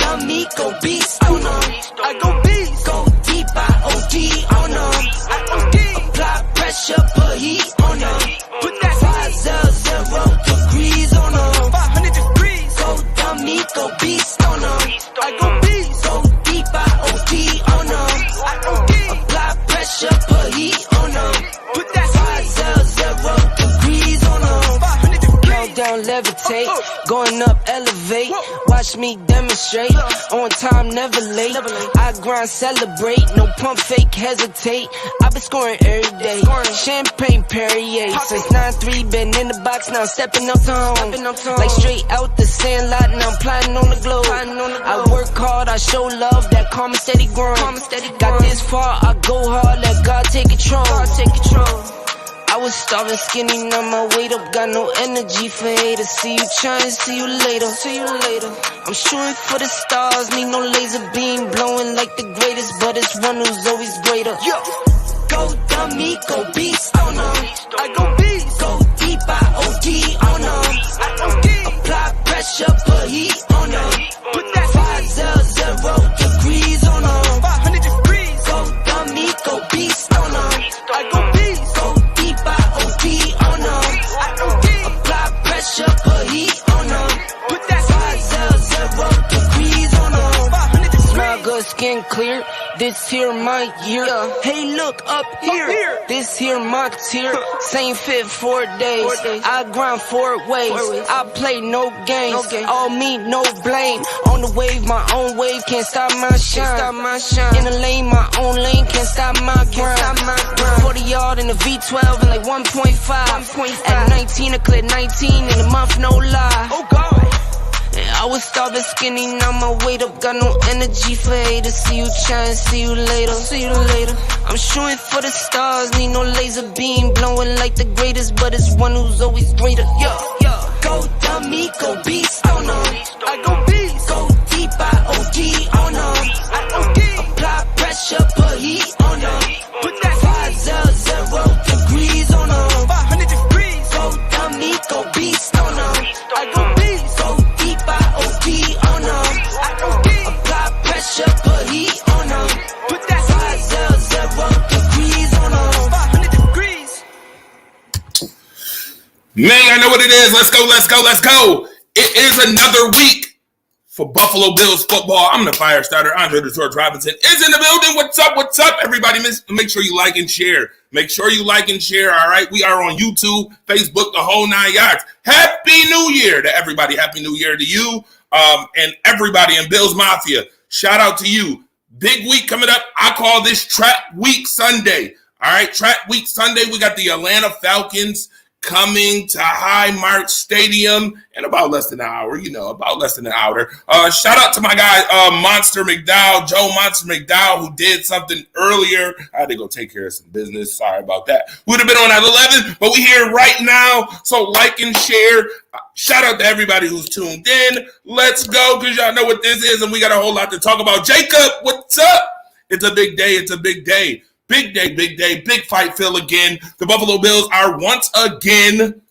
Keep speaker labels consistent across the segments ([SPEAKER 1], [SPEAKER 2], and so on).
[SPEAKER 1] dumb, me go beast on them. I go beast. Go deep, I OD on them. I OD. Apply pressure, put heat on them. Put that 500 degrees on them. 500 degrees. Go dumb, me go beast on them. I go beast. Go deep, I OD on them. I OD. Apply pressure, put heat on them. Put that 500 degrees on them. 500 degrees. Countdown, levitate. Going up, elevate. Watch me demonstrate. On time, never late. I grind, celebrate. No pump, fake, hesitate. I been scoring every day. Champagne, Perrier. Since 9-3, been in the box, now I'm stepping up home. Like straight out the sand lot, now I'm plotting on the globe. I work hard, I show love, that karma steady growing. Got this far, I go hard, let God take control. I was starving, skinny, now my weight up, got no energy for haters. See you trying, see you later. I'm shooting for the stars, need no laser beam, blowing like the greatest, but it's one who's always greater. Go dummy, go beast on them. I go beast. Go deep, I OD on them. I OD. Apply pressure, put heat on them. Put that 500 degrees on them. 500 degrees. Go dummy, go beast on them. I go beast. Go deep, I OD on them. I OD. Apply pressure, put heat on them. Put that 500 degrees on them. 500 degrees. Smile good, skin clear. This here my year. Hey, look up here. This here my tier. Same fit 4 days. I grind 4 ways. I play no games. All me, no blame. On the wave, my own wave. Can't stop my shine. In the lane, my own lane. Can't stop my grind. 40 yard in the V12 and like 1.5. At 19, I cleared 19 in a month, no lie. Oh God. I was starving, skinny, now my weight up, got no energy for haters. See you trying, see you later. I'm shooting for the stars, need no laser beam, blowing like the greatest, but it's one who's always greater. Go dummy, go beast on them. I go beast. Go deep, I OD on them. I OD. Apply pressure, put heat on them. Put that 500 degrees on them. 500 degrees. Go dummy, go beast on them. I go beast. Go deep, I OD on them. I OD. Apply pressure, put heat on them. Put that 500 degrees on them. 500 degrees.
[SPEAKER 2] Man, I know what it is. Let's go. It is another week for Buffalo Bills football. I'm the fire starter. Andre the Torch Robinson is in the building. What's up, everybody? Make sure you like and share. All right? We are on YouTube, Facebook, the whole 9 yards. Happy New Year to everybody. Happy New Year to you and everybody in Bills Mafia. Shout out to you. Big week coming up. I call this Trap Week Sunday. All right, Trap Week Sunday. We got the Atlanta Falcons coming to Highmark Stadium in about less than an hour. Shout out to my guy, Monster McDowell, Joe Monster McDowell, who did something earlier. I had to go take care of some business. Sorry about that. Would have been on at 11, but we're here right now. So like and share. Shout out to everybody who's tuned in. Let's go, because y'all know what this is, and we got a whole lot to talk about. Jacob, what's up? It's a big day. Big fight, Phil, again. The Buffalo Bills are once again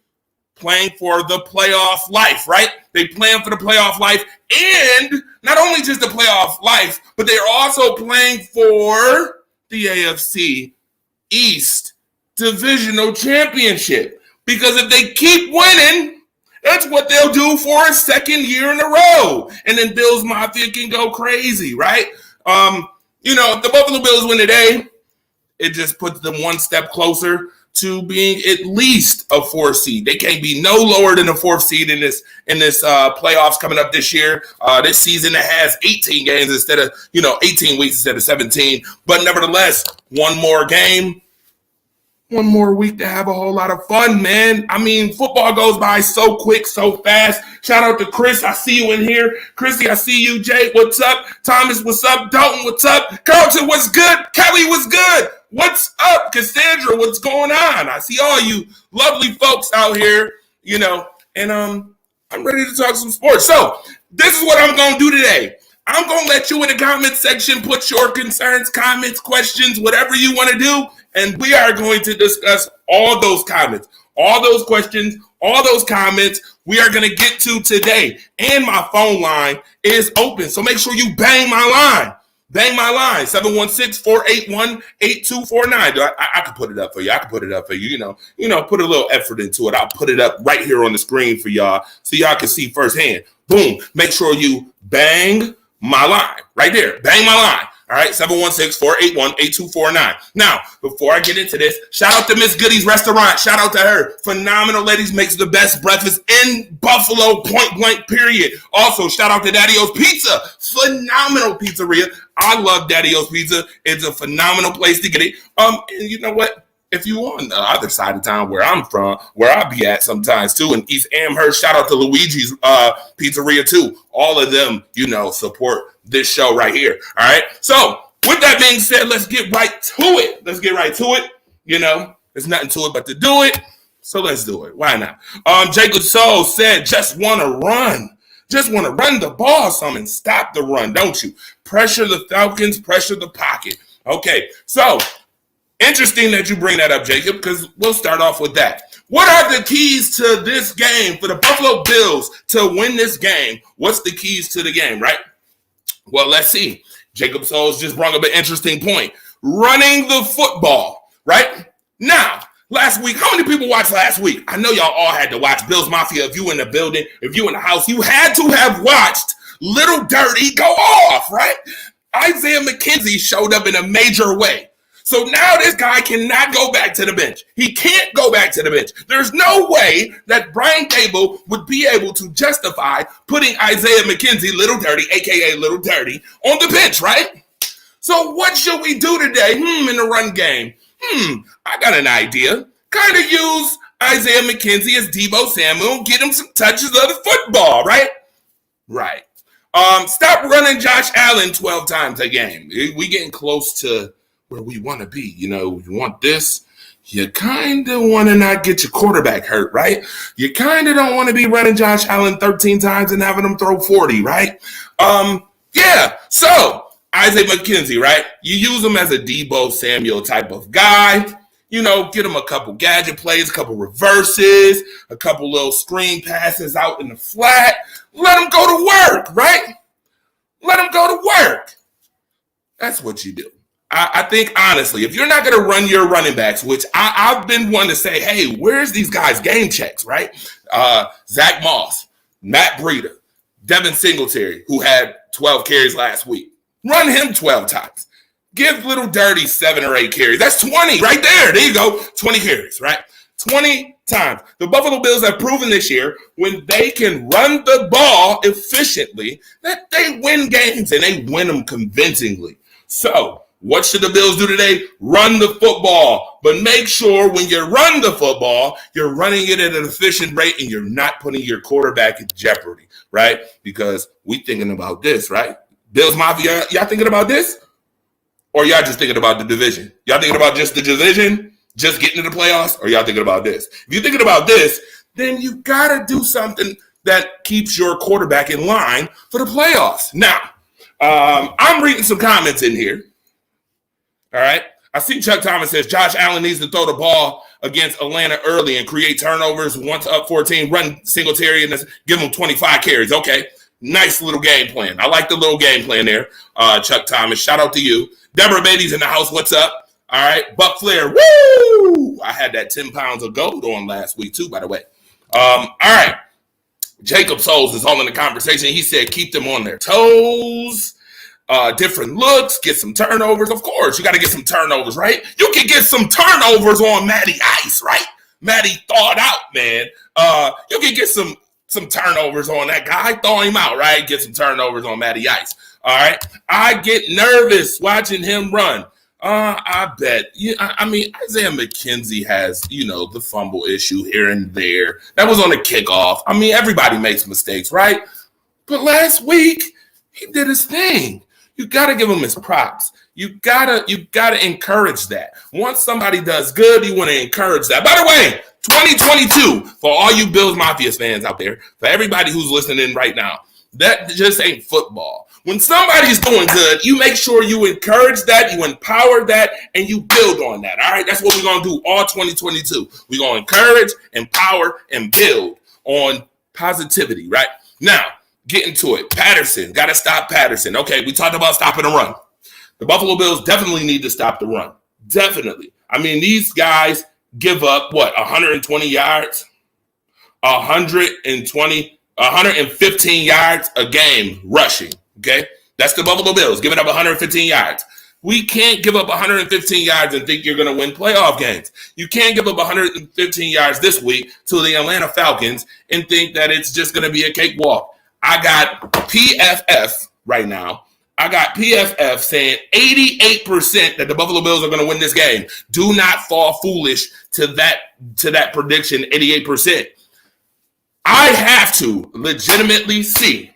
[SPEAKER 2] playing for the playoff life, right? They playing for the playoff life, and not only just the playoff life, but they're also playing for the AFC East Divisional Championship. Because if they keep winning, that's what they'll do for a second year in a row. And then Bills Mafia can go crazy, right? If the Buffalo Bills win today, it just puts them one step closer to being at least a 4 seed. They can't be no lower than a 4th seed in this playoffs coming up this year. This season that has 18 games instead of 18 weeks instead of 17. But nevertheless, one more game, one more week to have a whole lot of fun, man. I mean, football goes by so quick, so fast. Shout out to Chris. I see you in here. Chrissy, I see you. Jay, what's up? Thomas, what's up? Dalton, what's up? Carlton, what's good? Kelly, what's good? What's up? Cassandra, what's going on? I see all you lovely folks out here, and I'm ready to talk some sports. So this is what I'm going to do today. I'm going to let you in the comment section put your concerns, comments, questions, whatever you want to do. And we are going to discuss all those comments, all those questions, All those comments we are going to get to today. And my phone line is open. So make sure you bang my line. Bang my line, 716-481-8249. I can put it up for you. You know, put a little effort into it. I'll put it up right here on the screen for y'all so y'all can see firsthand. Boom. Make sure you bang my line right there. Bang my line. All right, 716-481-8249. Now, before I get into this, shout out to Miss Goody's Restaurant. Shout out to her. Phenomenal ladies, makes the best breakfast in Buffalo, point blank, period. Also, shout out to Daddy O's Pizza. Phenomenal pizzeria. I love Daddy O's Pizza. It's a phenomenal place to get it. And you know what? If you on the other side of town where I'm from, where I be at sometimes too, in East Amherst, shout out to Luigi's Pizzeria too. All of them, you know, support this show right here. All right. So with that being said, let's get right to it. You know, there's nothing to it but to do it. So let's do it. Why not? Jacob Soul said, just want to run. Just want to run the ball some and stop the run, don't you? Pressure the Falcons, pressure the pocket. Okay. So interesting that you bring that up, Jacob, because we'll start off with that. What are the keys to this game for the Buffalo Bills to win this game? What's the keys to the game, right? Well, let's see. Jacob Souls just brought up an interesting point. Running the football, right? Now, last week, how many people watched last week? I know y'all all had to watch Bills Mafia. If you in the building, if you in the house, you had to have watched Little Dirty go off, right? Isaiah McKenzie showed up in a major way. So now this guy cannot go back to the bench. He can't go back to the bench. There's no way that Brian Daboll would be able to justify putting Isaiah McKenzie, Little Dirty, a.k.a. Little Dirty, on the bench, right? So what should we do today? In the run game? I got an idea. Kind of use Isaiah McKenzie as Deebo Samuel and get him some touches of the football, right? Right. Stop running Josh Allen 12 times a game. We getting close to where we want to be. You know, you want this. You kind of want to not get your quarterback hurt, right? You kind of don't want to be running Josh Allen 13 times and having him throw 40, right? Yeah. So Isaiah McKenzie, right? You use him as a Deebo Samuel type of guy. You know, get him a couple gadget plays, a couple reverses, a couple little screen passes out in the flat. Let him go to work, right? Let him go to work. That's what you do. I think, honestly, if you're not going to run your running backs, which I've been one to say, hey, where's these guys' game checks, right? Zach Moss, Matt Breida, Devin Singletary, who had 12 carries last week. Run him 12 times. Give Little Dirty 7 or 8 carries. That's 20 right there. There you go. 20 carries, right? 20 times. The Buffalo Bills have proven this year when they can run the ball efficiently that they win games, and they win them convincingly. So what should the Bills do today? Run the football. But make sure when you run the football, you're running it at an efficient rate and you're not putting your quarterback in jeopardy, right? Because we thinking about this, right? Bills Mafia, y'all thinking about this? Or y'all just thinking about the division? Y'all thinking about just the division? Just getting to the playoffs? Or y'all thinking about this? If you're thinking about this, then you got to do something that keeps your quarterback in line for the playoffs. Now, I'm reading some comments in here. All right. I see Chuck Thomas says Josh Allen needs to throw the ball against Atlanta early and create turnovers. Once up 14, run Singletary and give him 25 carries. Okay. Nice little game plan. I like the little game plan there. Chuck Thomas, shout out to you. Deborah Beatty's in the house. What's up? All right. Buck Flair. Woo! I had that 10 pounds of gold on last week too, by the way. All right. Jacob Souls is all in the conversation. He said keep them on their toes. Different looks, get some turnovers. Of course, you got to get some turnovers, right? You can get some turnovers on Matty Ice, right? Matty thawed out, man. You can get some turnovers on that guy. Thaw him out, right? Get some turnovers on Matty Ice. All right. I get nervous watching him run. I bet. I mean, Isaiah McKenzie has, the fumble issue here and there. That was on the kickoff. I mean, everybody makes mistakes, right? But last week, he did his thing. You got to give him his props. You gotta encourage that. Once somebody does good, you want to encourage that. By the way, 2022, for all you Bills Mafia fans out there, for everybody who's listening right now, that just ain't football. When somebody's doing good, you make sure you encourage that, you empower that, and you build on that. All right, that's what we're gonna do all 2022. We're gonna encourage, empower, and build on positivity. Right now, get into it. Patterson, gotta stop Patterson. Okay, we talked about stopping the run. The Buffalo Bills definitely need to stop the run. Definitely. I mean, these guys give up, 120 yards? 115 yards a game rushing, okay? That's the Buffalo Bills, giving up 115 yards. We can't give up 115 yards and think you're going to win playoff games. You can't give up 115 yards this week to the Atlanta Falcons and think that it's just going to be a cakewalk. I got PFF right now. I got PFF saying 88% that the Buffalo Bills are going to win this game. Do not fall foolish to that prediction, 88%. I have to legitimately see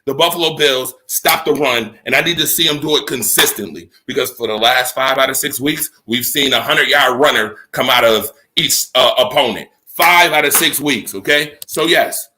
[SPEAKER 2] the Buffalo Bills stop the run, and I need to see them do it consistently because for the last 5 out of 6 weeks, we've seen a 100-yard runner come out of each opponent. 5 out of 6 weeks, okay? So, yes,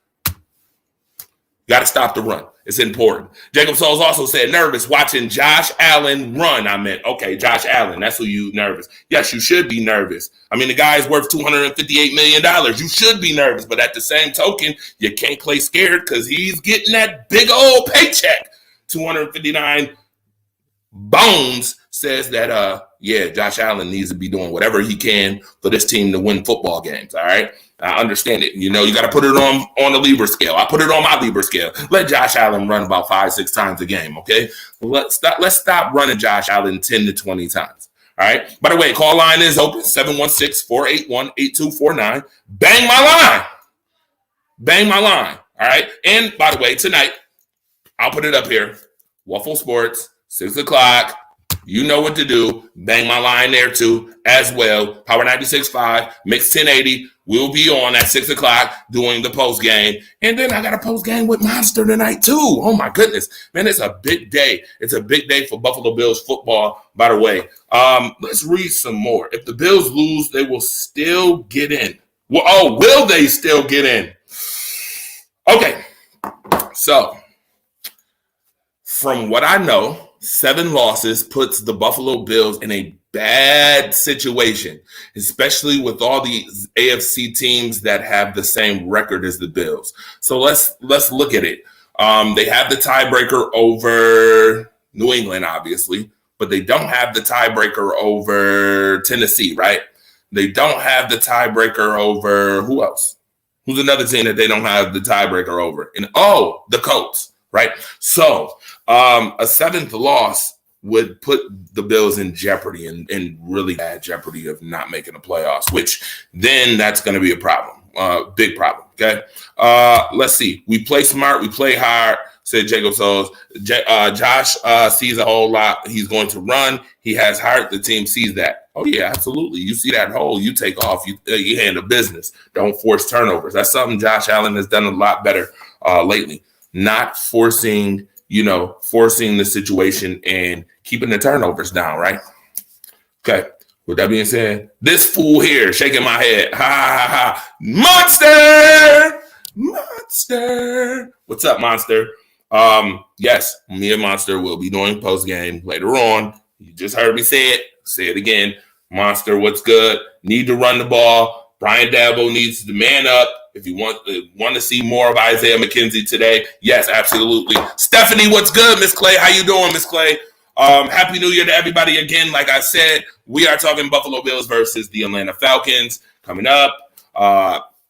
[SPEAKER 2] got to stop the run. It's important. Jacob Souls also said, nervous watching Josh Allen run. I meant, okay, Josh Allen, that's who you nervous. Yes, you should be nervous. I mean, the guy's worth $258 million. You should be nervous. But at the same token, you can't play scared because he's getting that big old paycheck. 259 Bones says that, Josh Allen needs to be doing whatever he can for this team to win football games, all right? I understand it. You know, you got to put it on the Lieber scale. I put it on my Lieber scale. Let Josh Allen run about 5-6 times a game, okay? Let's stop running Josh Allen 10 to 20 times, all right? By the way, call line is open, 716-481-8249. Bang my line. Bang my line, all right? And by the way, tonight, I'll put it up here. Waffle Sports, 6 o'clock. You know what to do. Bang my line there too as well. Power 96.5, Mix 1080. We'll be on at 6 o'clock doing the post game. And then I got a post game with Monster tonight too. Oh my goodness. Man, it's a big day. It's a big day for Buffalo Bills football, by the way. Let's read some more. If the Bills lose, they will still get in. Well, will they still get in? Okay. So, from what I know, 7 losses puts the Buffalo Bills in a bad situation, especially with all the AFC teams that have the same record as the Bills. So let's look at it. They have the tiebreaker over New England, obviously, but they don't have the tiebreaker over Tennessee, right? They don't have the tiebreaker over who else? Who's another team that they don't have the tiebreaker over? The Colts, right? So a 7th loss would put the Bills in jeopardy and really bad jeopardy of not making the playoffs, which then that's going to be a problem, big problem, okay? Let's see. We play smart. We play hard, said Jacob Souls. Josh sees a whole lot. He's going to run. He has heart. The team sees that. Oh, yeah, absolutely. You see that hole, you take off. You handle business. Don't force turnovers. That's something Josh Allen has done a lot better lately. Not forcing the situation and keeping the turnovers down, right? Okay. With that being said, this fool here shaking my head. Ha, ha, ha. Monster. What's up, Monster? Yes, me and Monster will be doing post game later on. You just heard me say it. Say it again. Monster, what's good? Need to run the ball. Brian Dabo needs to man up. If you want to see more of Isaiah McKenzie today, yes, absolutely. Stephanie, what's good, Miss Clay? How you doing, Miss Clay? Happy New Year to everybody again. Like I said, we are talking Buffalo Bills versus the Atlanta Falcons coming up.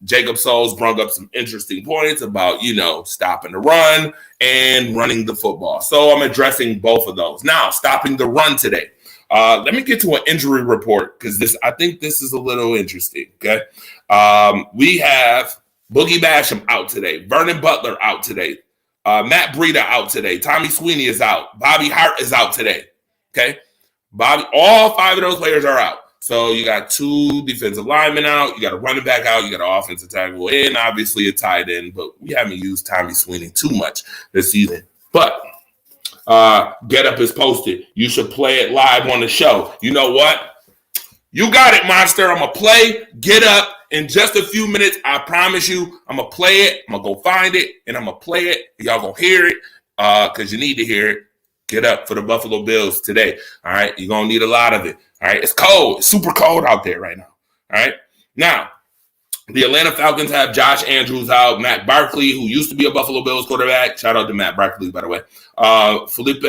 [SPEAKER 2] Jacob Souls brought up some interesting points about, stopping the run and running the football. So I'm addressing both of those. Now, stopping the run today. Let me get to an injury report because I think this is a little interesting, okay? We have Boogie Basham out today. Vernon Butler out today. Matt Breida out today. Tommy Sweeney is out. Bobby Hart is out today, okay? All 5 of those players are out. So you got 2 defensive linemen out. You got a running back out. You got an offensive tackle and obviously a tight end. But we haven't used Tommy Sweeney too much this season. But Get Up is posted. You should play it live on the show. You know what? You got it, Monster. I'm going to play Get Up in just a few minutes. I promise you, I'm going to play it. I'm going to go find it, and I'm going to play it. Y'all going to hear it. because you need to hear it. Get up for the Buffalo Bills today. All right. You're going to need a lot of it. All right. It's cold. It's super cold out there right now. All right. Now, the Atlanta Falcons have Josh Andrews out, Matt Barkley, who used to be a Buffalo Bills quarterback. Shout out to Matt Barkley, by the way. Felipe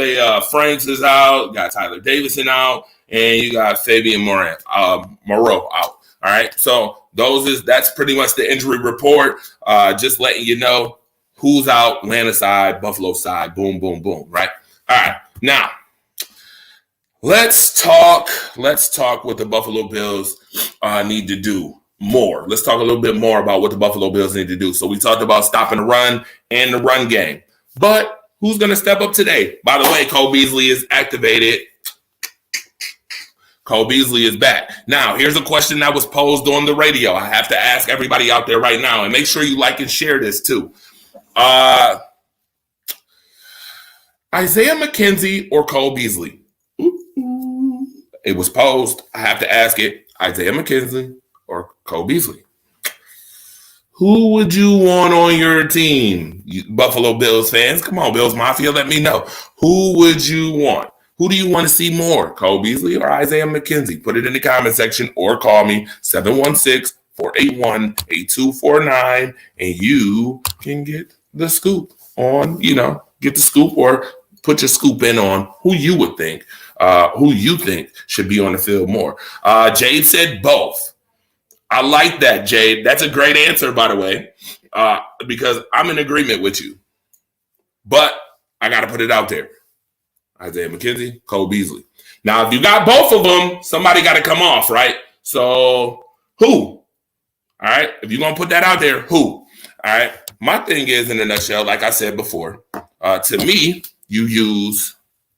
[SPEAKER 2] Franks is out. Got Tyler Davison out. And you got Fabian Moreau out. All right. So that's pretty much the injury report. Just letting you know who's out. Atlanta side, Buffalo side. Boom, boom, boom. Right. All right, now let's talk what the Buffalo Bills need to do more. Let's talk a little bit more about what the Buffalo Bills need to do. So we talked about stopping the run and the run game, but who's going to step up today? By the way, Cole Beasley is activated. Cole Beasley is back. Now, here's a question that was posed on the radio. I have to ask everybody out there right now, and make sure you like and share this too. Isaiah McKenzie or Cole Beasley? It was posed. I have to ask it. Isaiah McKenzie or Cole Beasley? Who would you want on your team? You Buffalo Bills fans, come on, Bills Mafia, let me know. Who would you want? Who do you want to see more, Cole Beasley or Isaiah McKenzie? Put it in the comment section or call me 716-481-8249 and you can get the scoop on, get the scoop or put your scoop in on who you think should be on the field more. Jade said both. I like that, Jade. That's a great answer, by the way, because I'm in agreement with you. But I got to put it out there. Isaiah McKenzie, Cole Beasley. Now, if you got both of them, somebody got to come off, right? So who? All right. If you're going to put that out there, who? All right. My thing is, in a nutshell, like I said before, to me, you use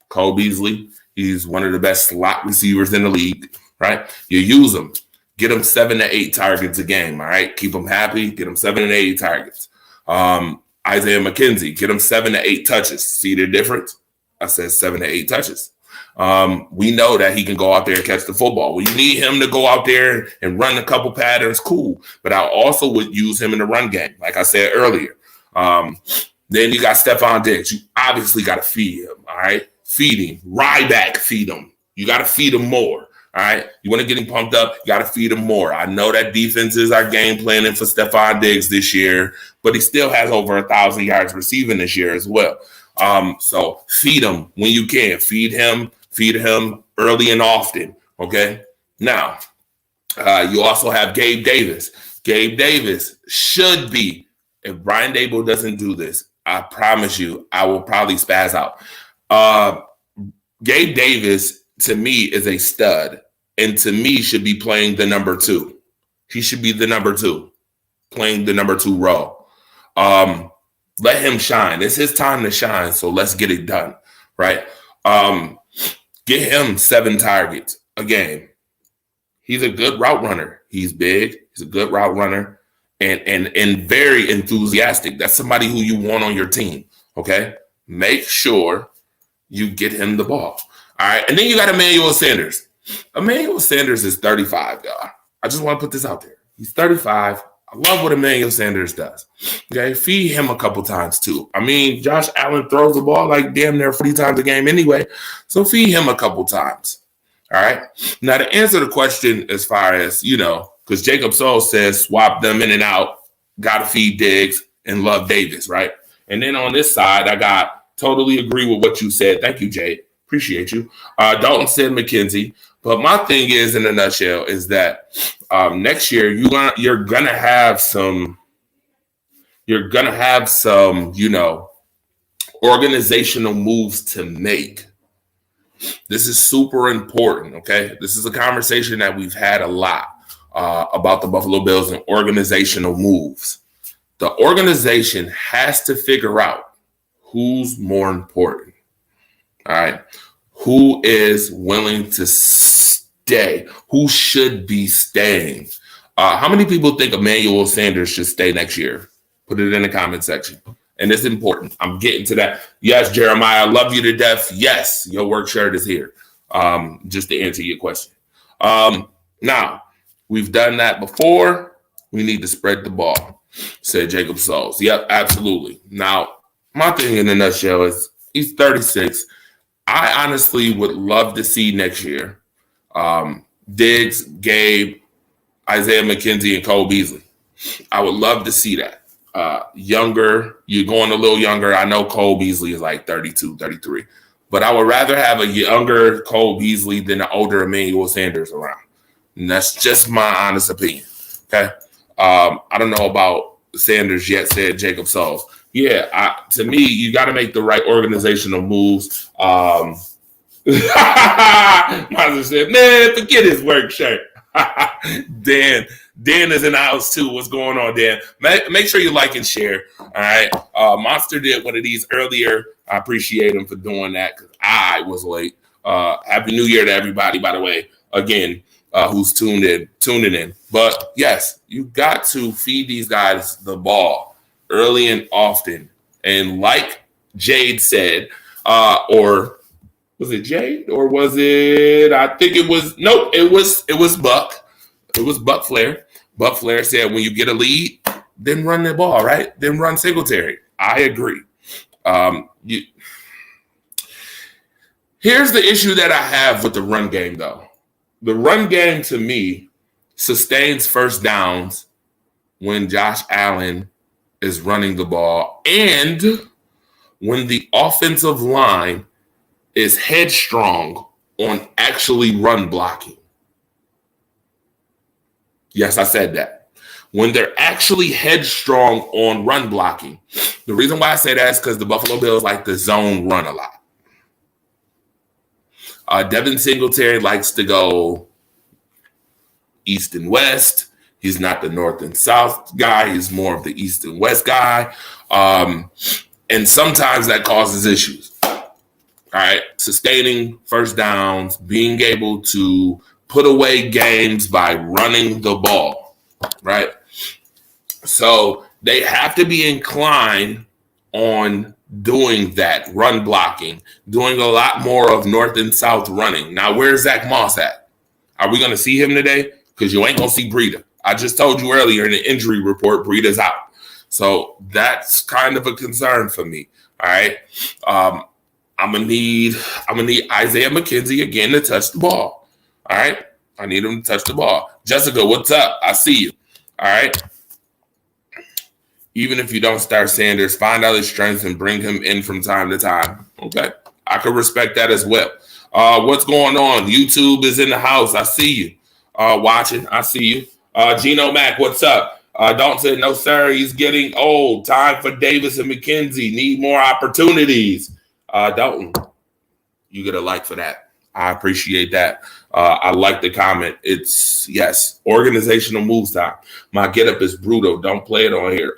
[SPEAKER 2] Cole Beasley. He's one of the best slot receivers in the league, right? You use him. Get him 7 to 8 targets a game, all right? Keep him happy. Get him 7 to 8 targets. Isaiah McKenzie, get him 7 to 8 touches. See the difference? I said 7 to 8 touches. We know that he can go out there and catch the football. We need him to go out there and run a couple patterns, cool. But I also would use him in the run game, like I said earlier. Then you got Stephon Diggs. You obviously got to feed him, all right? Feed him. Ryback, feed him. You got to feed him more, all right? You want to get him pumped up, you got to feed him more. I know that defenses are game planning for Stephon Diggs this year, but he still has over 1,000 yards receiving this year as well. So feed him when you can. Feed him early and often, okay? Now, you also have Gabe Davis. Gabe Davis should be, if Brian Daboll doesn't do this, I promise you, I will probably spaz out. Gabe Davis, to me, is a stud, and to me, should be playing the number 2. He should be the number 2, playing the number 2 role. Let him shine. It's his time to shine, so let's get it done, right? Get him 7 targets a game. He's a good route runner. He's big. He's a good route runner. And very enthusiastic. That's somebody who you want on your team, okay? Make sure you get him the ball, all right? And then you got Emmanuel Sanders. Emmanuel Sanders is 35, y'all. I just want to put this out there. He's 35. I love what Emmanuel Sanders does, okay? Feed him a couple times, too. I mean, Josh Allen throws the ball like damn near 40 times a game anyway, so feed him a couple times, all right? Now, to answer the question as far as, because Jacob Soul says swap them in and out, got to feed Diggs and love Davis, right? And then on this side, I got totally agree with what you said. Thank you, Jay. Appreciate you. Dalton said McKenzie. But my thing is, in a nutshell, is that next year you're gonna have some, organizational moves to make. This is super important, okay? This is a conversation that we've had a lot about the Buffalo Bills and organizational moves. The organization has to figure out who's more important, all right? Who is willing to stay? Who should be staying? How many people think Emmanuel Sanders should stay next year? Put it in the comment section. And it's important. I'm getting to that. Yes, Jeremiah, I love you to death. Yes, your work shirt is here. Just to answer your question. Now, we've done that before. We need to spread the ball, said Jacob Souls. Yep, absolutely. Now, my thing in a nutshell is he's 36. I honestly would love to see next year Diggs, Gabe, Isaiah McKenzie, and Cole Beasley. I would love to see that. Younger, you're going a little younger. I know Cole Beasley is like 32, 33. But I would rather have a younger Cole Beasley than an older Emmanuel Sanders around. And that's just my honest opinion. Okay. I don't know about Sanders yet, said Jacob Souls. Yeah, to me, you got to make the right organizational moves. Monster said, man, forget his work shirt. Dan is in the house too. What's going on, Dan? Make sure you like and share. All right. Monster did one of these earlier. I appreciate him for doing that because I was late. Happy New Year to everybody, by the way. Again, who's tuning in. But yes, you got to feed these guys the ball early and often. And like Jade said, or was it Jade or was it? I think it was. Nope, it was Buck. It was Buck Flair. Buck Flair said, when you get a lead, then run the ball, right? Then run Singletary. I agree. Here's the issue that I have with the run game, though. The run game, to me, sustains first downs when Josh Allen is running the ball and when the offensive line is headstrong on actually run blocking. Yes, I said that. When they're actually headstrong on run blocking. The reason why I say that is because the Buffalo Bills like the zone run a lot. Devin Singletary likes to go east and west. He's not the north and south guy. He's more of the east and west guy. And sometimes that causes issues. All right. Sustaining first downs, being able to put away games by running the ball. Right. So they have to be inclined on doing that, run blocking, doing a lot more of north and south running. Now, where's Zach Moss at? Are we going to see him today? Because you ain't going to see Breida. I just told you earlier in the injury report, Breida's out. So that's kind of a concern for me. All right. I'm gonna need Isaiah McKenzie again to touch the ball. All right. I need him to touch the ball. Jessica, what's up? I see you. All right. Even if you don't start Sanders, find out his strengths and bring him in from time to time. Okay. I could respect that as well. What's going on? YouTube is in the house. I see you. Watching. I see you. Gino Mack, what's up? Don't say no, sir. He's getting old. Time for Davis and McKenzie. Need more opportunities. Dalton, you get a like for that. I appreciate that. I like the comment. It's, yes, organizational moves time. My getup is brutal. Don't play it on here.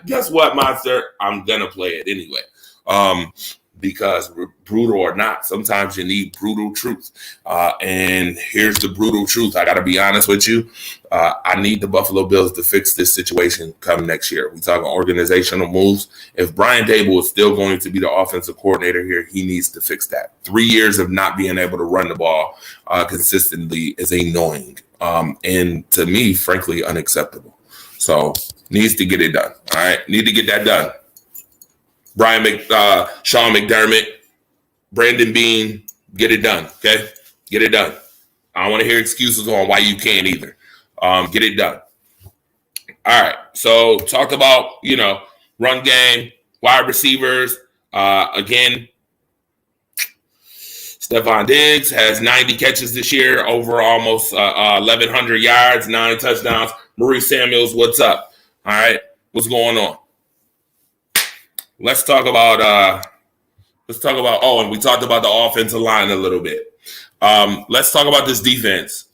[SPEAKER 2] Guess what, monster? I'm going to play it anyway. Because brutal or not, sometimes you need brutal truth. And here's the brutal truth. I got to be honest with you. I need the Buffalo Bills to fix this situation come next year. We talk organizational moves. If Brian Daboll is still going to be the offensive coordinator here, he needs to fix that. 3 years of not being able to run the ball consistently is annoying. And to me, frankly, unacceptable. So needs to get it done. All right. Need to get that done. Sean McDermott, Brandon Beane, get it done, okay? Get it done. I don't want to hear excuses on why you can't either. Get it done. All right, so talked about, run game, wide receivers. Again, Stephon Diggs has 90 catches this year, over almost 1,100 yards, 9 touchdowns. Maurice Samuels, what's up? All right, what's going on? Let's talk about, and we talked about the offensive line a little bit. Let's talk about this defense.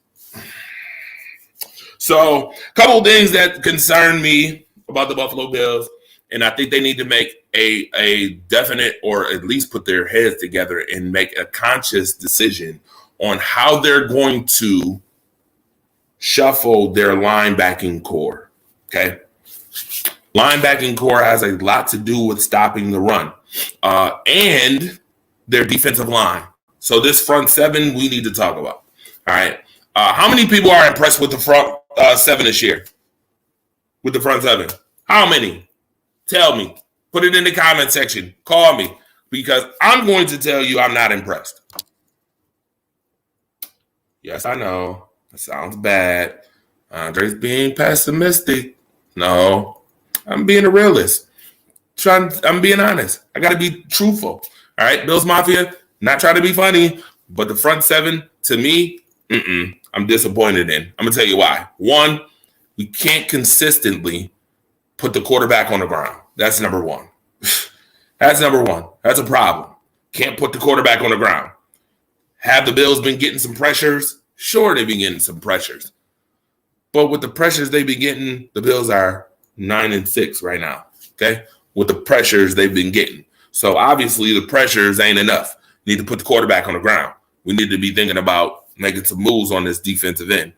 [SPEAKER 2] So a couple of things that concern me about the Buffalo Bills, and I think they need to make a definite, or at least put their heads together and make a conscious decision on how they're going to shuffle their linebacking core, okay? Linebacking core has a lot to do with stopping the run and their defensive line. So this front seven, we need to talk about. All right. How many people are impressed with the front seven this year? With the front seven? How many? Tell me. Put it in the comment section. Call me because I'm going to tell you I'm not impressed. Yes, I know. It sounds bad. Andre's being pessimistic. No, I'm being a realist. I'm being honest. I got to be truthful. All right, Bills Mafia, not trying to be funny, but the front seven, to me, I'm disappointed in. I'm going to tell you why. One, we can't consistently put the quarterback on the ground. That's number one. That's number one. That's a problem. Can't put the quarterback on the ground. Have the Bills been getting some pressures? Sure, they've been getting some pressures. But with the pressures they've been getting, the Bills are 9-6 right now, okay? With the pressures they've been getting. So obviously the pressures ain't enough. Need to put the quarterback on the ground. We need to be thinking about making some moves on this defensive end.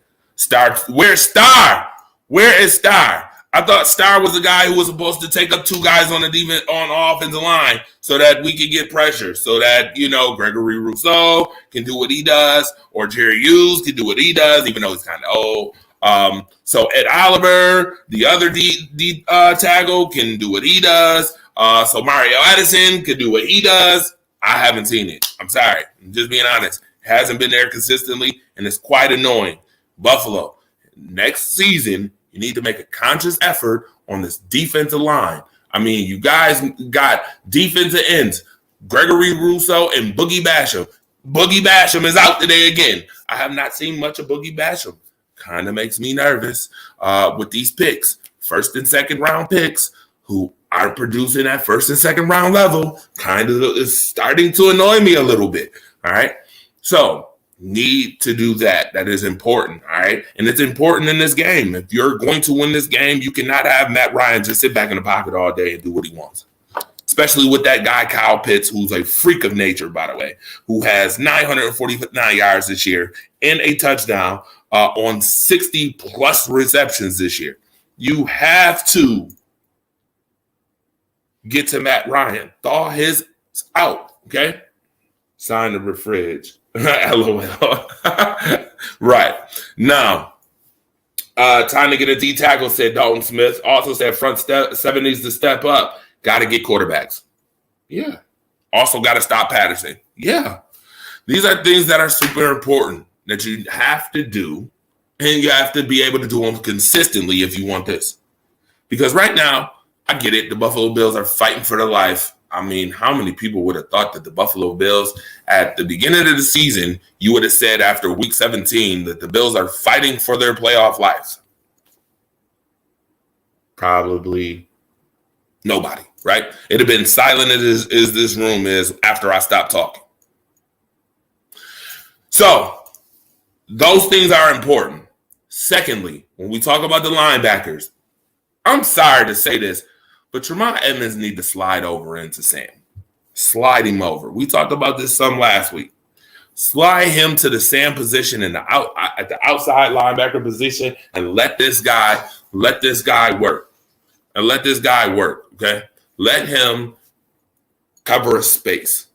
[SPEAKER 2] Where's Star? Where is Star? I thought Star was the guy who was supposed to take up two guys on the offensive line so that we could get pressure, so that, Gregory Rousseau can do what he does, or Jerry Hughes can do what he does, even though he's kind of old. So Ed Oliver, the other tackle, can do what he does. So Mario Addison could do what he does. I haven't seen it. I'm sorry. I'm just being honest. Hasn't been there consistently, and it's quite annoying. Buffalo, next season, you need to make a conscious effort on this defensive line. I mean, you guys got defensive ends, Gregory Rousseau and Boogie Basham. Boogie Basham is out today again. I have not seen much of Boogie Basham. Kind of makes me nervous with these picks. First and second round picks who are producing at first and second round level kind of is starting to annoy me a little bit. All right. So need to do that. That is important. All right. And it's important in this game. If you're going to win this game, you cannot have Matt Ryan just sit back in the pocket all day and do what he wants. Especially with that guy, Kyle Pitts, who's a freak of nature, by the way, who has 949 yards this year and a touchdown on 60 plus receptions this year. You have to get to Matt Ryan. Thaw his out. Okay. Sign the fridge. LOL. Right. Now, time to get a D tackle, said Dalton Smith. Also said front seven needs to step up. Got to get quarterbacks. Yeah. Also got to stop Patterson. Yeah. These are things that are super important that you have to do, and you have to be able to do them consistently if you want this. Because right now, I get it. The Buffalo Bills are fighting for their life. I mean, how many people would have thought that the Buffalo Bills at the beginning of the season, you would have said after week 17 that the Bills are fighting for their playoff lives? Probably nobody, right? It'd have been silent as this room is after I stopped talking. So those things are important. Secondly, when we talk about the linebackers, I'm sorry to say this, but Tremont Edmonds need to slide over into Sam. Slide him over. We talked about this some last week. Slide him to the Sam position at the outside linebacker position and let this guy work. Okay? Let him cover a space.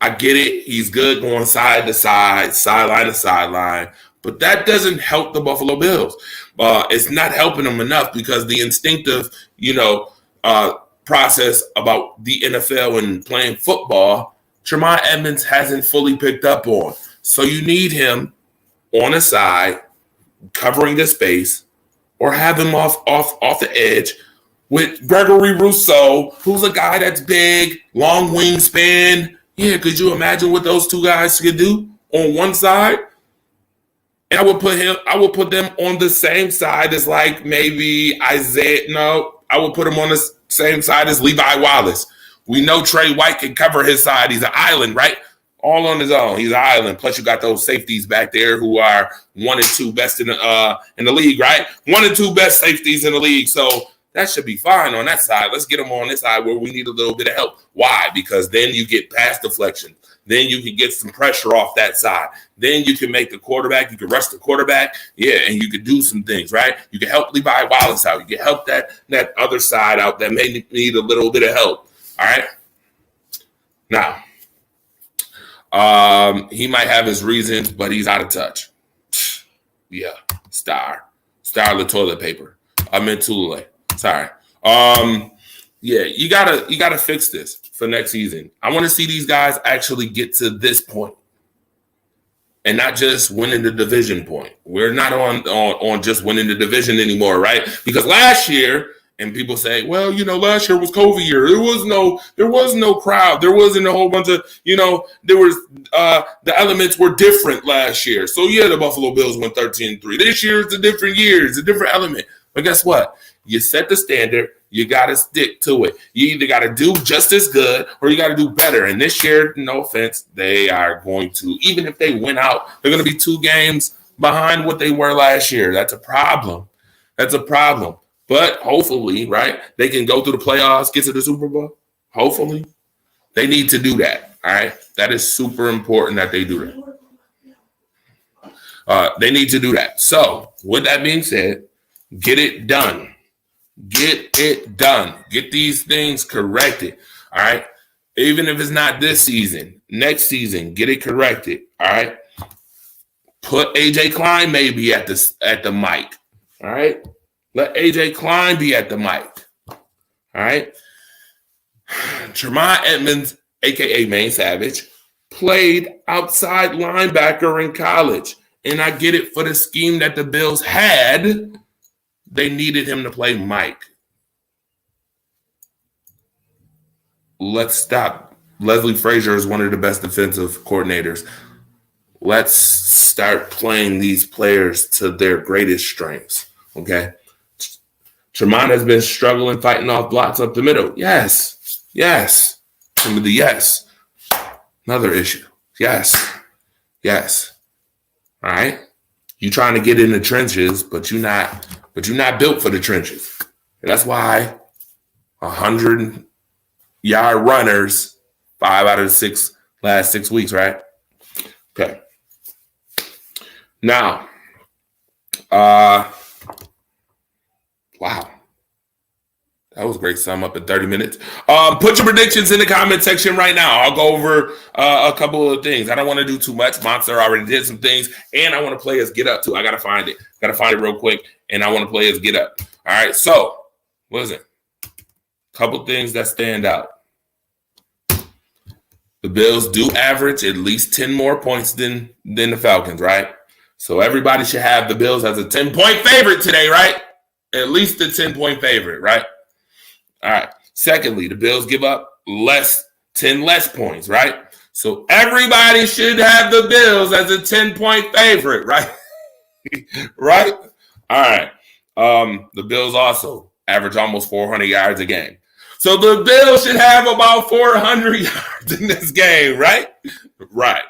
[SPEAKER 2] I get it. He's good going side to side, sideline to sideline, but that doesn't help the Buffalo Bills. It's not helping them enough because the instinctive, process about the NFL and playing football, Tremont Edmonds hasn't fully picked up on. So you need him on the side, covering the space, or have him off the edge with Gregory Rousseau, who's a guy that's big, long wingspan. Yeah, could you imagine what those two guys could do on one side? And I would put them on the same side as like maybe Isaiah. No, I would put him on the same side as Levi Wallace. We know Trey White can cover his side. He's an island, right? All on his own. He's an island. Plus, you got those safeties back there who are 1 and 2 best in the league, right? 1 and 2 best safeties in the league. So that should be fine on that side. Let's get them on this side where we need a little bit of help. Why? Because then you get pass deflection. Then you can get some pressure off that side. Then you can make the quarterback. You can rush the quarterback. Yeah, and you can do some things, right? You can help Levi Wallace out. You can help that other side out that may need a little bit of help. All right? Now, he might have his reasons, but he's out of touch. Yeah, Star the toilet paper. I meant Tule. Sorry. Yeah, you gotta fix this for next season. I want to see these guys actually get to this point and not just winning the division point. We're not on just winning the division anymore, right? Because last year, and people say, well, last year was COVID year. There was no crowd. There wasn't a whole bunch of, there was the elements were different last year. So yeah, the Buffalo Bills went 13-3. This year it's a different year. It's a different element. But guess what? You set the standard. You got to stick to it. You either got to do just as good or you got to do better. And this year, no offense, they are going to, even if they win out, they're going to be 2 games behind what they were last year. That's a problem. But hopefully, right, they can go through the playoffs, get to the Super Bowl. Hopefully. They need to do that, all right? That is super important that they do that. They need to do that. So, with that being said, get it done. Get it done. Get these things corrected. All right. Even if it's not this season, next season, get it corrected. All right. Put AJ Klein maybe at the mic. All right. Let AJ Klein be at the mic. All right. Tremont Edmonds, aka Maine Savage, played outside linebacker in college. And I get it for the scheme that the Bills had. They needed him to play Mike. Let's stop. Leslie Frazier is one of the best defensive coordinators. Let's start playing these players to their greatest strengths, okay? Tremont has been struggling fighting off blocks up the middle. Yes. Timothy, yes. Another issue. Yes. All right? You trying to get in the trenches, but you're not built for the trenches. And that's why 100-yard runners, 5 out of the last 6 weeks, right? Okay. Now, wow. That was a great sum up in 30 minutes. Put your predictions in the comment section right now. I'll go over a couple of things. I don't want to do too much. Monster already did some things, and I want to play as Get Up too. I got to find it. Real quick, and I want to play as Get Up. All right, so listen. Couple things that stand out. The Bills do average at least 10 more points than the Falcons, right? So everybody should have the Bills as a 10-point favorite today, right? At least a 10-point favorite, right? All right. Secondly, the Bills give up 10 less points, right? So everybody should have the Bills as a 10-point favorite, right? Right? All right. The Bills also average almost 400 yards a game. So the Bills should have about 400 yards in this game, right? Right.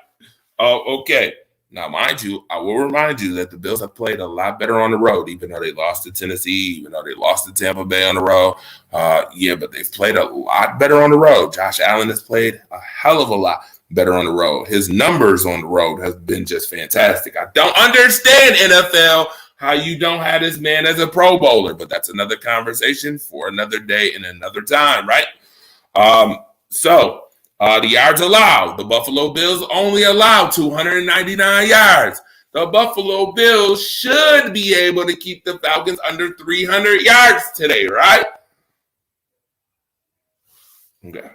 [SPEAKER 2] Okay. Now, mind you, I will remind you that the Bills have played a lot better on the road, even though they lost to Tennessee, even though they lost to Tampa Bay on the road. But they've played a lot better on the road. Josh Allen has played a hell of a lot better on the road. His numbers on the road have been just fantastic. I don't understand, NFL, how you don't have this man as a Pro Bowler, but that's another conversation for another day and another time, right? The yards allowed. The Buffalo Bills only allow 299 yards. The Buffalo Bills should be able to keep the Falcons under 300 yards today, right? Okay.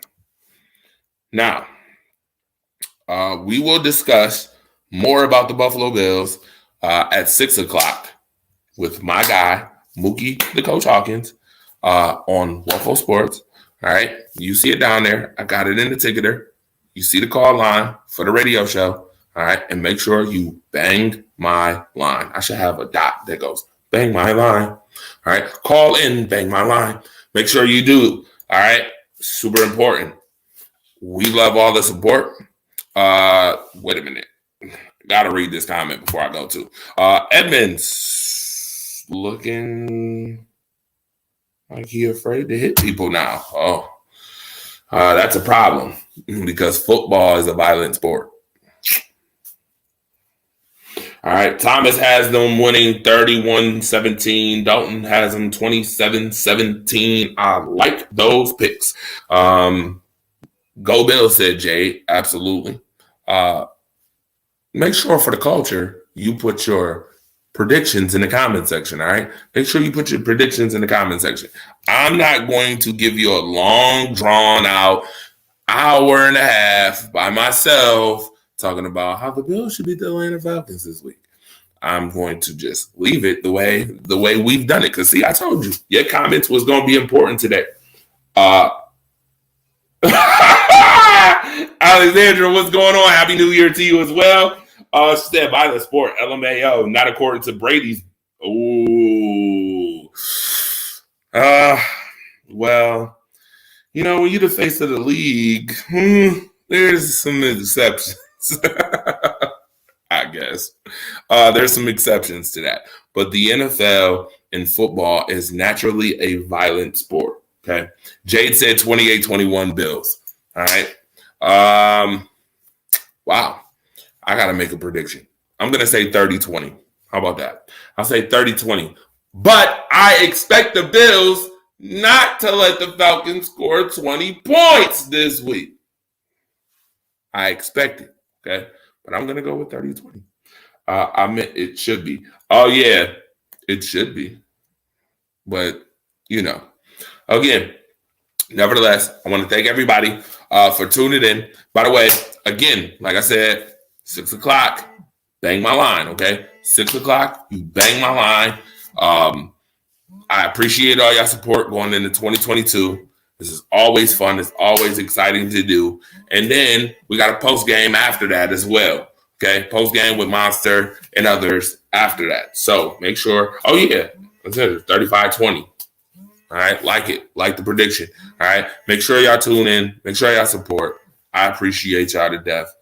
[SPEAKER 2] Now, we will discuss more about the Buffalo Bills at 6 o'clock with my guy, Mookie the Coach Hawkins, on Waffle Sports. All right. You see it down there. I got it in the ticketer. You see the call line for the radio show. All right. And make sure you bang my line. I should have a dot that goes bang my line. All right. Call in, bang my line. Make sure you do. All right. Super important. We love all the support. Wait a minute. Got to read this comment before I go to. Edmonds looking like he afraid to hit people now. Oh, that's a problem because football is a violent sport. All right. Thomas has them winning 31-17. Dalton has them 27-17. I like those picks. Go Bill, said Jay. Absolutely. Make sure for the culture, you put your predictions in the comment section. All right. Make sure you put your predictions in the comment section. I'm not going to give you a long, drawn out hour and a half by myself talking about how the Bills should beat the Atlanta Falcons this week. I'm going to just leave it the way we've done it. Because, see, I told you, your comments was going to be important today. Alexandra, what's going on? Happy New Year to you as well. Said by the sport, LMAO, not according to Brady's. Ooh. Well, you know, when you're the face of the league, there's some exceptions. I guess. There's some exceptions to that. But the NFL and football is naturally a violent sport. Okay. Jade said 28-21 Bills. All right. Wow. I got to make a prediction. I'm going to say 30-20. How about that? I'll say 30-20. But I expect the Bills not to let the Falcons score 20 points this week. I expect it. Okay. But I'm going to go with 30-20. I mean, it should be. Oh, yeah. It should be. But, you know. Again, nevertheless, I want to thank everybody for tuning in. By the way, again, like I said, 6 o'clock, bang my line, okay? 6 o'clock, you bang my line. I appreciate all y'all support going into 2022. This is always fun. It's always exciting to do. And then we got a post game after that as well, okay? Post game with Monster and others after that. So make sure, oh, yeah, it's 35-20. All right, like it, like the prediction. All right, make sure y'all tune in. Make sure y'all support. I appreciate y'all to death.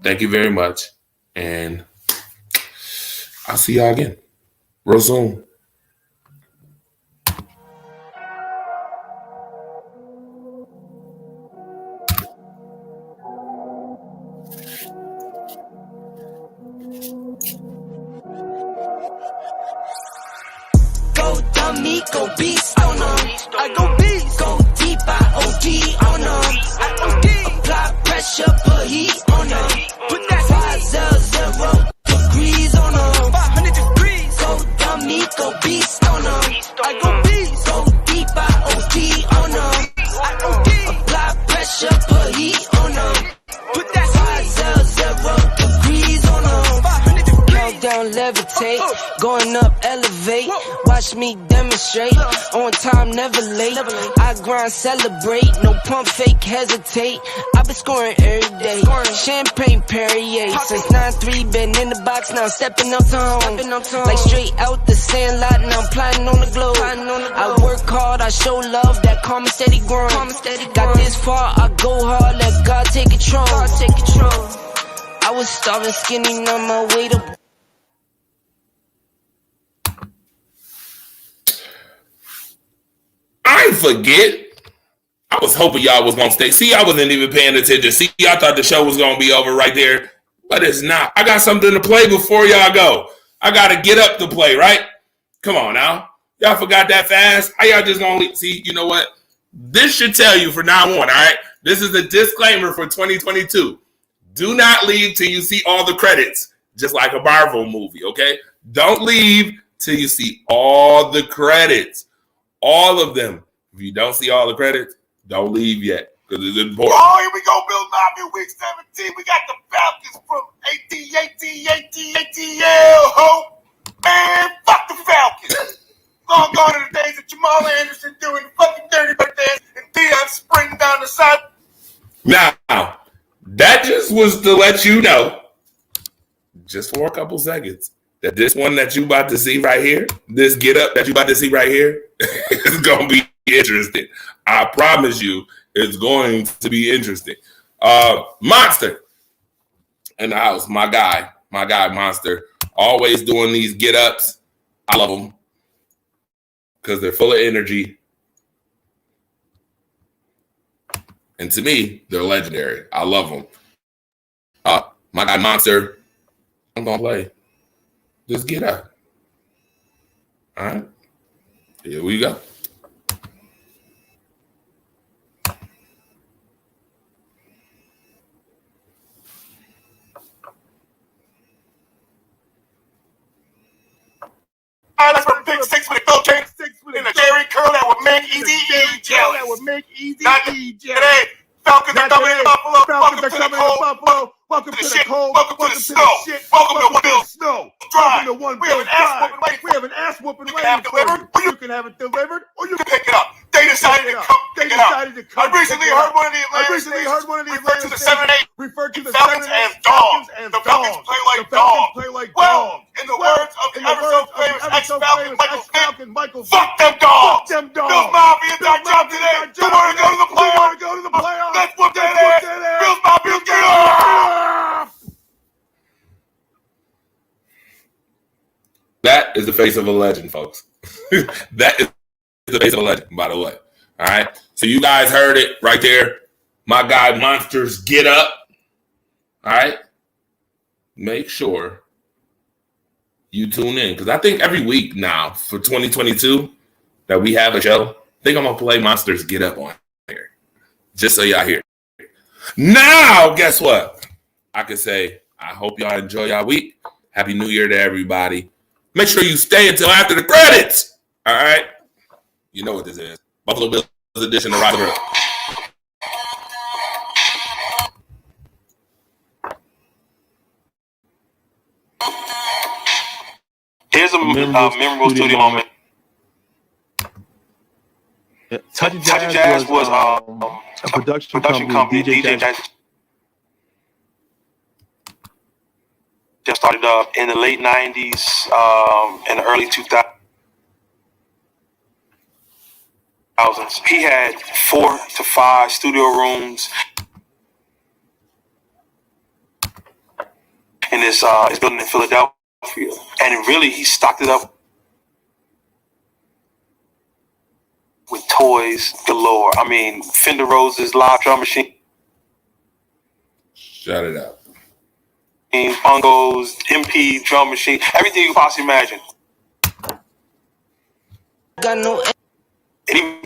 [SPEAKER 2] Thank you very much, and I'll see y'all again real soon.
[SPEAKER 1] Go dummy, go beast on them. I go beast. Go deep, I OD on them. I OD. Apply pressure, put heat on them. Put that 500 degrees on them. 500 degrees. Go dummy, go beast on them. I go beast. Go deep, I OD on them. I OD. Apply pressure, put heat on them. Put that 500 degrees on them. 500 degrees. Countdown, levitate. Going up, elevate. Watch me demonstrate. On time, never late. I grind, celebrate. No pump, fake, hesitate. I've been scoring every day. Champagne Perrier. Since 9-3, been in the box, now stepping up to home. Like straight out the sand lot, now I'm plotting on the globe. I work hard, I show love, that calm and steady grind. Got this far, I go hard, let God take control. I was starving skinny, now my weight up.
[SPEAKER 2] I forget. I was hoping y'all was going to stay. See, I wasn't even paying attention. See, I thought the show was going to be over right there, but it's not. I got something to play before y'all go. I got to get up to play, right? Come on now. Y'all forgot that fast? How y'all just going to see, you know what? This should tell you from now on, all right? This is a disclaimer for 2022. Do not leave till you see all the credits, just like a Marvel movie, okay? Don't leave till you see all the credits. All of them. If you don't see all the credits, don't leave yet because it's important.
[SPEAKER 3] Oh, here we go, Bill Mafia, week 17. We got the Falcons from ATL. Ho, man, fuck the Falcons. Long gone are the days of Jamal Anderson doing fucking dirty birthdays and Deion sprinting down the side.
[SPEAKER 2] Now, that just was to let you know, just for a couple seconds, that this one that you about to see right here, this get up that you about to see right here, is going to be interesting. I promise you it's going to be interesting. Monster in the house, my guy, Monster, always doing these get ups. I love them because they're full of energy. And to me, they're legendary. I love them. My guy, Monster, I'm going to play. Just get up. All right. Here we go.
[SPEAKER 3] highlights from Big Six with a Phil James and a Jerry curl that would make Easy E jealous. Not today. Falcons are coming to Buffalo. Welcome to the cold. Welcome to the cold. Welcome to the snow. Welcome to One Bill Drive. We have an ass whooping waiting for you. You can have it delivered, or you can pick it up. They decided to come pick it up. I recently heard one of the Atlanta refer to the 7-8 Falcons as dogs. The Falcons play like dogs. Well, in the words of the ever so famous ex-Falcon Michael Vick, fuck them dogs. Bills Mafia is our job today. You want to go to the playoffs? Let's whoop that ass. Bills Mafia, get off.
[SPEAKER 2] That is the face of a legend, folks. That is the face of a legend, by the way. All right. So you guys heard it right there. My guy Monsters get up. All right. Make sure you tune in, because I think every week now for 2022 that we have a show, I think I'm going to play Monsters Get Up on here. Just so y'all hear. Now, guess what? I can say, I hope y'all enjoy y'all week. Happy New Year to everybody. Make sure you stay until after the credits. All right? You know what this is. Buffalo Bills edition of Rock the World.
[SPEAKER 3] Here's a memorable studio moment.
[SPEAKER 4] Yeah. Touchy Jazz was a production company. DJ Jazz
[SPEAKER 3] just started up in the late 90s and the early 2000s. He had 4 to 5 studio rooms in his building in Philadelphia. And really, he stocked it up with toys galore. I mean, Fender Rhodes' live drum machine.
[SPEAKER 2] Shut it up.
[SPEAKER 3] Bongos, MP drum machine, everything you can possibly imagine.
[SPEAKER 1] Got no.
[SPEAKER 3] And even